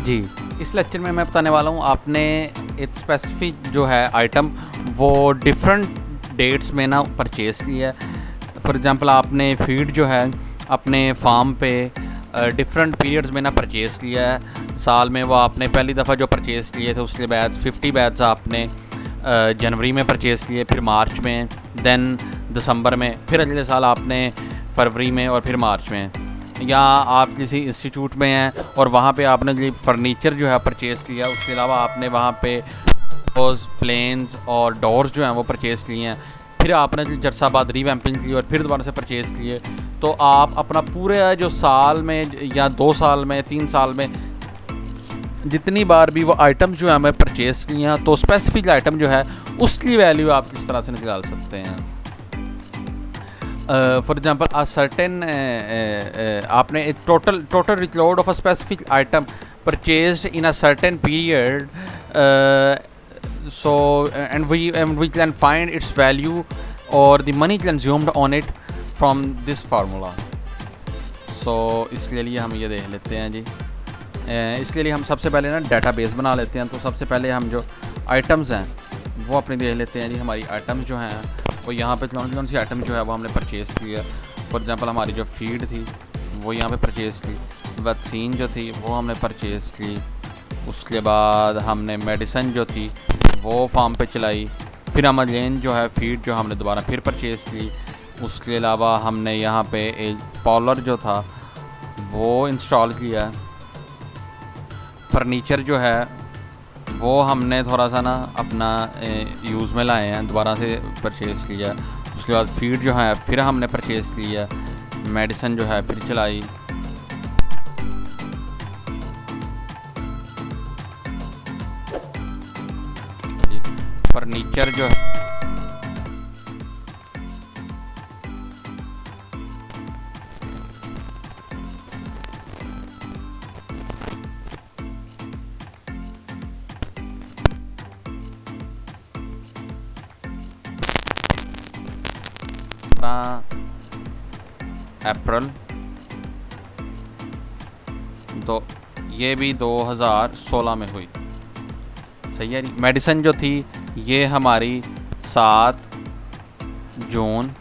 जी, इस लेक्चर में मैं बताने वाला हूँ आपने एक स्पेसिफिक जो है आइटम वो डिफरेंट डेट्स में ना परचेज़ किया है। फॉर एग्ज़ाम्पल आपने फीड जो है अपने फार्म पे डिफरेंट पीरियड्स में ना परचेज़ किया है। साल में वो आपने पहली दफ़ा जो परचेज़ किए थे उसके बाद 50 बैग्स आपने जनवरी में परचेज़ किए, फिर मार्च में, देन दिसंबर में, फिर अगले साल आपने फरवरी में और फिर मार्च में। या आप किसी इंस्टीट्यूट में हैं और वहाँ पे आपने जो फर्नीचर जो है परचेज़ किया, उसके अलावा आपने वहाँ पे विंडोज़, प्लेन्स और डोर्स जो हैं वो परचेज़ किए हैं, फिर आपने जो चरसा बाद रीवैम्पिंग की और फिर दोबारा से परचेज़ किए, तो आप अपना पूरे जो साल में या 2 साल में 3 साल में जितनी बार भी वो आइटम जो है हमें परचेज़ किए हैं, तो स्पेसिफिक आइटम जो है उसकी वैल्यू आप किस तरह से निकाल सकते हैं। फॉर एग्जाम्पल आ सर्टेन आपने एक total record of a specific item purchased in a certain period, so and we can find its value or the money consumed on it from this formula. So इसके लिए हम ये देख लेते हैं जी। इसके लिए हम सबसे पहले ना डेटाबेस बना लेते हैं। तो सबसे पहले हम जो आइटम्स हैं वो अपने देख लेते हैं जी। हमारी आइटम्स जो हैं वो यहाँ पे कौन सी आइटम जो है वो हमने परचेज़ की है। फॉर एग्जांपल हमारी जो फीड थी वो यहाँ पे परचेज़ की, वैक्सीन जो थी वो हमने परचेज़ की, उसके बाद हमने मेडिसिन जो थी वो फार्म पे चलाई, फिर अमलेन जो है फीड जो हमने दोबारा फिर परचेज़ की। उसके अलावा हमने यहाँ पे एक पॉलर जो था वो इंस्टॉल किया। फर्नीचर जो है वो हमने थोड़ा सा ना अपना यूज़ में लाए हैं, दोबारा से परचेज़ किया। उसके बाद फीड जो है फिर हमने परचेज़ किया, मेडिसिन जो है फिर चलाई। फर्नीचर जो है अप्रैल, तो ये भी 2016 में हुई, सही है। मेडिसिन जो थी ये हमारी 7 जून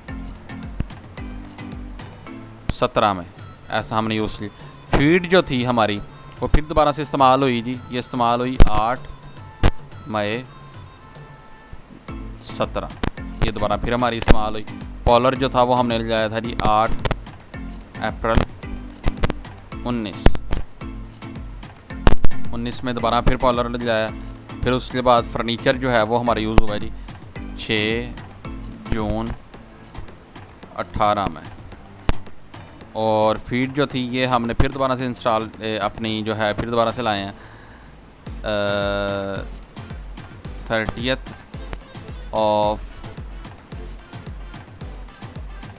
17 में ऐसा हमने यूज़ की। फीड जो थी हमारी वो फिर दोबारा से इस्तेमाल हुई जी, ये इस्तेमाल हुई 8 मई 17, ये दोबारा फिर हमारी इस्तेमाल हुई। पॉलर जो था वो हमने ले जाया था जी 8 अप्रैल 19 में दोबारा फिर पॉलर ले जाया। फिर उसके बाद फर्नीचर जो है वो हमारा यूज़ हुआ जी 6 जून 18 में। और फीड जो थी ये हमने फिर दोबारा से इंस्टॉल अपनी जो है फिर दोबारा से लाए हैं 30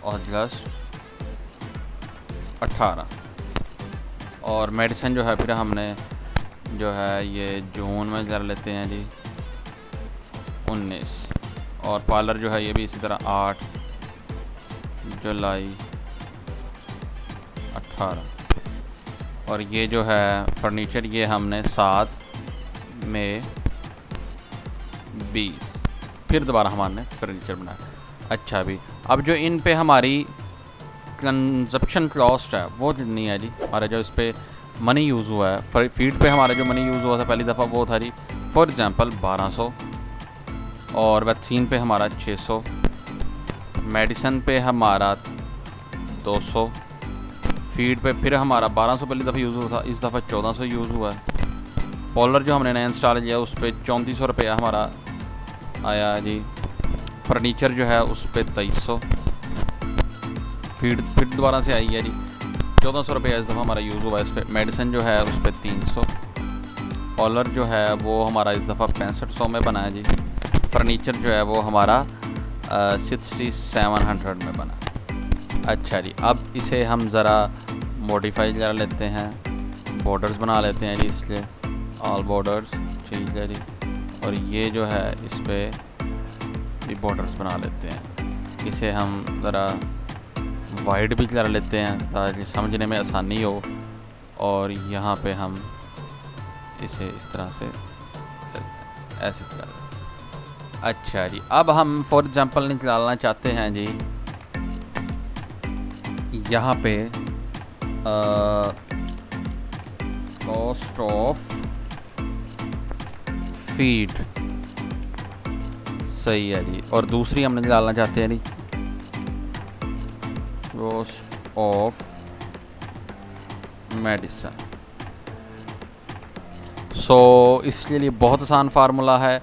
अगस्त 18। और मेडिसिन जो है फिर हमने जो है ये जून में कर लेते हैं जी 19। और पार्लर जो है ये भी इसी तरह 8 जुलाई 18। और ये जो है फर्नीचर ये हमने 7 मई 20, फिर दोबारा हमने फर्नीचर बनाया। अच्छा भी अब जो इन पे हमारी कंजप्शन कॉस्ट है वो कितनी है जी। हमारा जो इस पर मनी यूज़ हुआ है, फीड पे हमारा जो मनी यूज़ हुआ था पहली दफ़ा वो था जी फॉर एग्ज़ाम्पल 1200, और वैक्सीन पे हमारा 600, मेडिसिन पे हमारा 200, फीड पे फिर हमारा 1200 पहली दफ़ा यूज़ हुआ था, इस दफ़ा 1400 यूज़ हुआ है। पॉलर जो हमने नया इंस्टॉल किया उस पर 3400 रुपया हमारा आया जी। फर्नीचर जो है उस पर 2300, फीड फिर दोबारा से आई है जी 1400 रुपया इस दफ़ा हमारा यूज़ हुआ है इस पर। मेडिसिन जो है उस पर 300, पॉलर जो है वो हमारा इस दफ़ा 6500 में बना है जी। फर्नीचर जो है वो हमारा 6700 में बना। अच्छा जी अब इसे हम ज़रा मॉडिफाई कर लेते हैं, बॉर्डर्स बना लेते हैं जी इसके, ऑल बॉर्डर्स ठीक है जी। और ये जो है इस पर भी बॉर्डर्स बना लेते हैं, इसे हम ज़रा वाइड भी कर लेते हैं ताकि समझने में आसानी हो। और यहाँ पे हम इसे इस तरह से ऐसे कर दें। अच्छा जी, अब हम फॉर एग्जांपल निकालना चाहते हैं जी यहाँ पे कॉस्ट ऑफ फीड, सही है जी। और दूसरी हम निकालना चाहते हैं जी कॉस्ट ऑफ मेडिसिन। सो इसके लिए बहुत आसान फार्मूला है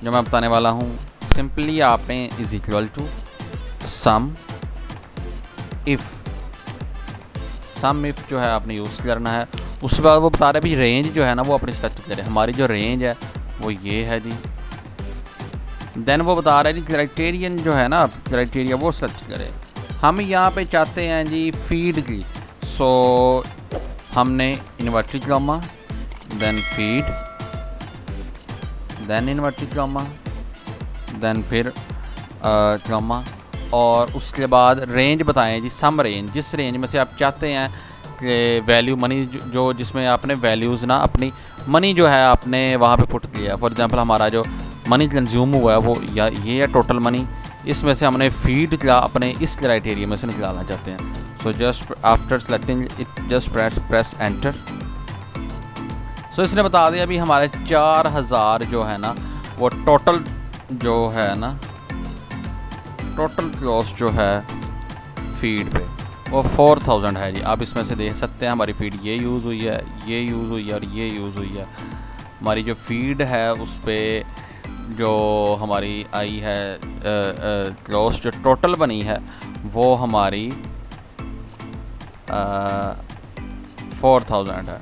जो मैं बताने वाला हूँ। सिंपली आपने is equal to sumif जो है आपने यूज़ करना है। उसके बाद वो बता रहे भाई रेंज जो है ना वो अपनी सेलेक्ट करें। हमारी जो रेंज है वो ये है जी। देन वो बता रहा है जी क्राइटेरियन जो है ना, क्राइटेरिया वो सेलेक्ट करें। हम यहाँ पे चाहते हैं जी फीड की। सो हमने inverted comma, then feed, then inverted comma, then फिर कॉमा, और उसके बाद रेंज बताएं जी, सम रेंज, जिस रेंज में से आप चाहते हैं कि वैल्यू मनी जो जिसमें आपने वैल्यूज़ ना अपनी मनी जो है आपने वहाँ पे पुट किया। फॉर एग्जांपल हमारा जो मनी कंज्यूम हुआ है वो या ये है टोटल मनी, इसमें से हमने फीड का अपने इस क्राइटेरिया में से निकालना चाहते हैं। So just after selecting it just press enter. So इसने बता दिया अभी हमारे 4000 जो है ना वो टोटल जो है ना टोटल कॉस्ट जो है फीड पे वो 4000 है जी। आप इसमें से देख सकते हैं हमारी फीड ये यूज़ हुई है, ये यूज़ हुई है और ये यूज़ हुई है। हमारी जो फीड है उस पर जो हमारी आई है कॉस्ट जो टोटल बनी है वो हमारी 4000 है।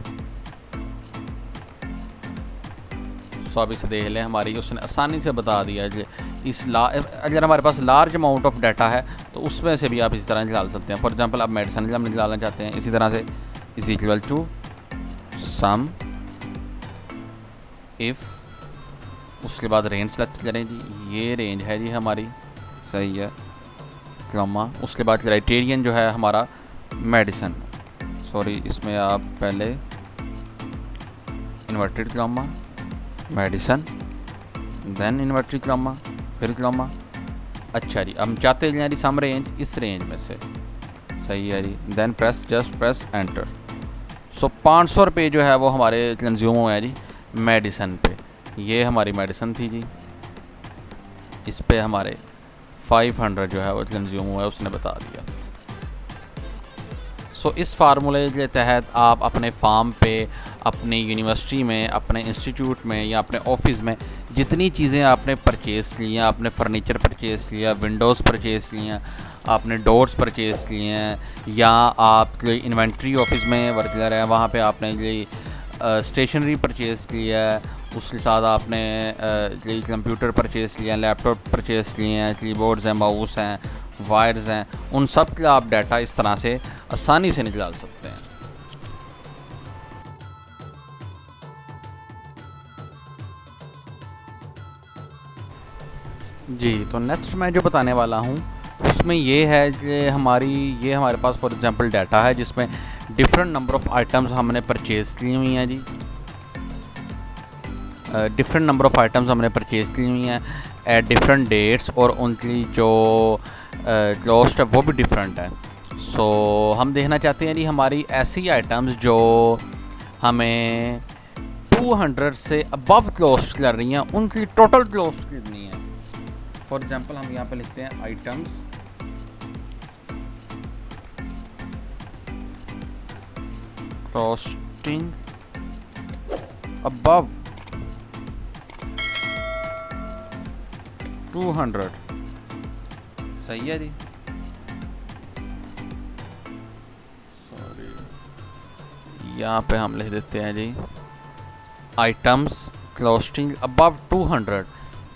सो आप इसे देख लें, हमारी उसने आसानी से बता दिया कि अगर हमारे पास लार्ज अमाउंट ऑफ डाटा है तो उसमें से भी आप इसी तरह निकाल सकते हैं। फॉर एग्जांपल आप मेडिसिन हम निकालना चाहते हैं इसी तरह से is equal to sumif, उसके बाद रेंज सेलेक्ट करें जी, ये रेंज है जी हमारी, सही है, कॉमा, उसके बाद क्राइटेरियन जो है हमारा मेडिसिन, सॉरी इसमें आप पहले inverted comma medicine, then inverted comma, फिर कॉमा। अच्छा जी, हम चाहते हैं जी सम रेंज इस रेंज में से, सही है जी, देन जस्ट प्रेस एंटर। सो 500 रुपये जो है वो हमारे कंज्यूम हुए हैं जी मेडिसिन पे। ये हमारी मेडिसिन थी जी, इस पे हमारे 500 जो है वो कंज्यूम हुआ है, उसने बता दिया। सो इस फार्मूले के तहत आप अपने फार्म पे, अपनी यूनिवर्सिटी में, अपने इंस्टीट्यूट में या अपने ऑफिस में जितनी चीज़ें आपने परचेज़ की हैं, आपने फर्नीचर परचेज़ किया, विंडोज़ परचेज़ किए हैं, आपने डोर्स परचेज़ किए हैं, या आप कोई इन्वेंट्री ऑफिस में वर्कर है वहाँ पे आपने ये स्टेशनरी परचेज़ किया है, उसके साथ आपने कंप्यूटर परचेज़ किया है, लैपटॉप परचेज़ किए हैं, कीबोर्ड्स हैं, माउस हैं, वायर्स हैं, उन सब का आप डाटा इस तरह से आसानी से निकाल सकते हैं। जी, तो नेक्स्ट मैं जो बताने वाला हूँ उसमें ये है कि ये हमारे पास फॉर एग्जांपल डाटा है जिसमें डिफरेंट नंबर ऑफ़ आइटम्स हमने परचेज़ की हुई हैं जी, डिफरेंट नंबर ऑफ़ आइटम्स हमने परचेज़ की हुई हैं एट डिफरेंट डेट्स, और उनकी जो कॉस्ट है वो भी डिफरेंट है। सो हम देखना चाहते हैं जी हमारी ऐसी आइटम्स जो हमें 200 से अबव कॉस्ट कर रही हैं, उनकी टोटल कॉस्ट कितनी है। फॉर एग्जांपल हम यहाँ पे लिखते हैं आइटम्स कॉस्टिंग अबव 200, सही है जी, सॉरी यहाँ पे हम लिख देते हैं जी आइटम्स कॉस्टिंग अबव 200,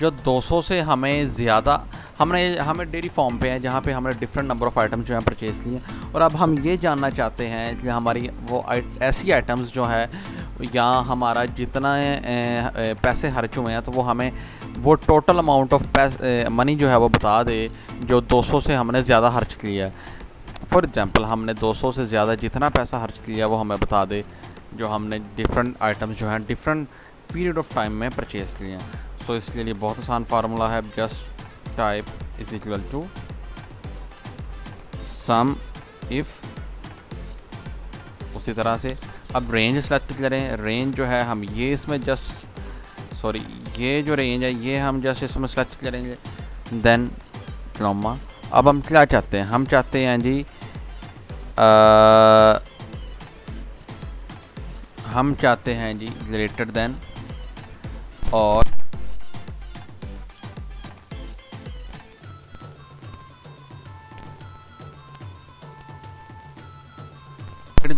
जो 200 से हमें ज़्यादा हमें डेयरी फार्म पे है जहाँ पे हमने डिफरेंट नंबर ऑफ़ आइटम्स जो है परचेज़ किए हैं, और अब हम ये जानना चाहते हैं कि हमारी वो ऐसी आइटम्स जो है या हमारा जितना पैसे खर्च हुए हैं तो वो हमें वो टोटल अमाउंट ऑफ मनी जो है वो बता दे जो 200 से हमने ज़्यादा खर्च किया है। फॉर एग्जांपल हमने 200 से ज़्यादा जितना पैसा खर्च किया वो हमें बता दे जो हमने डिफरेंट आइटम्स जो हैं डिफरेंट पीरियड ऑफ टाइम में परचेज़ किए हैं। सो इसके लिए बहुत आसान फार्मूला है, just type is equal to sumif. उसी तरह से अब रेंज सेलेक्ट करें। रेंज जो है हम ये इसमें ये जो रेंज है ये हम जस्ट इसमें सेलेक्ट करेंगे। देन कॉमा, अब हम क्या चाहते हैं, हम चाहते हैं जी हम चाहते हैं जी ग्रेटर देन और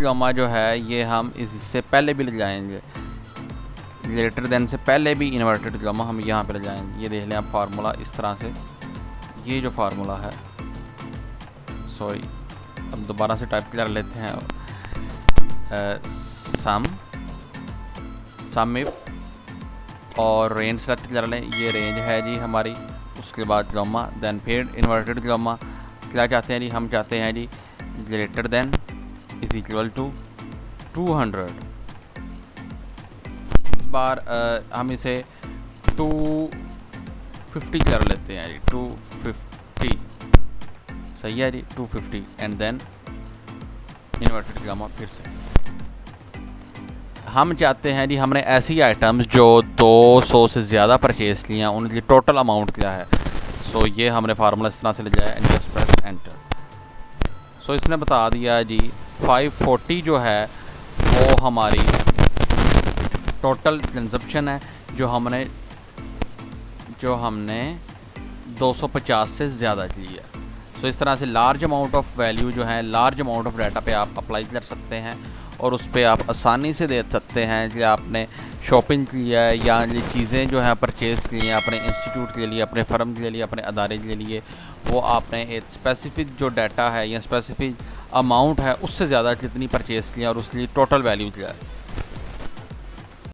कॉमा जो है ये हम इससे पहले भी ले जाएंगे, ग्रेटर देन से पहले भी इन्वर्टेड कॉमा हम यहाँ पे ले जाएंगे। ये देख लें आप फार्मूला इस तरह से, ये जो फार्मूला है, सॉरी अब दोबारा से टाइप कर लेते हैं। सम इफ और रेंज सेलेक्ट कर लें, ये रेंज है जी हमारी। उसके बाद कॉमा, देन फिर इन्वर्टेड कॉमा। क्या चाहते हैं जी, हम चाहते हैं जी greater than is equal to 200। इस बार हम इसे 250 कर लेते हैं जी, 250 सही है जी, 250 एंड देन इन्वर्टेड कॉमा। फिर से हम चाहते हैं जी हमने ऐसी आइटम्स जो 200 से ज़्यादा परचेज़ की हैं उनकी टोटल अमाउंट क्या है। सो ये हमने फार्मूला इस तरह से ले जाया and just press enter. So इसने बता दिया जी 540 जो है वो हमारी टोटल कंजप्शन है जो हमने 250 से ज़्यादा की है। सो इस तरह से लार्ज अमाउंट ऑफ वैल्यू जो है, लार्ज अमाउंट ऑफ डाटा पे आप अप्लाई कर सकते हैं और उस पर आप आसानी से देख सकते हैं कि आपने शॉपिंग की है या ये चीज़ें जो है परचेज़ की हैं अपने इंस्टीट्यूट के लिए, अपने फर्म के लिए, अपने अदारे के लिए, वो आपने एक स्पेसिफिक जो डाटा है या स्पेसिफिक अमाउंट है उससे ज़्यादा कितनी परचेज़ की है और उसकी टोटल वैल्यू क्या है।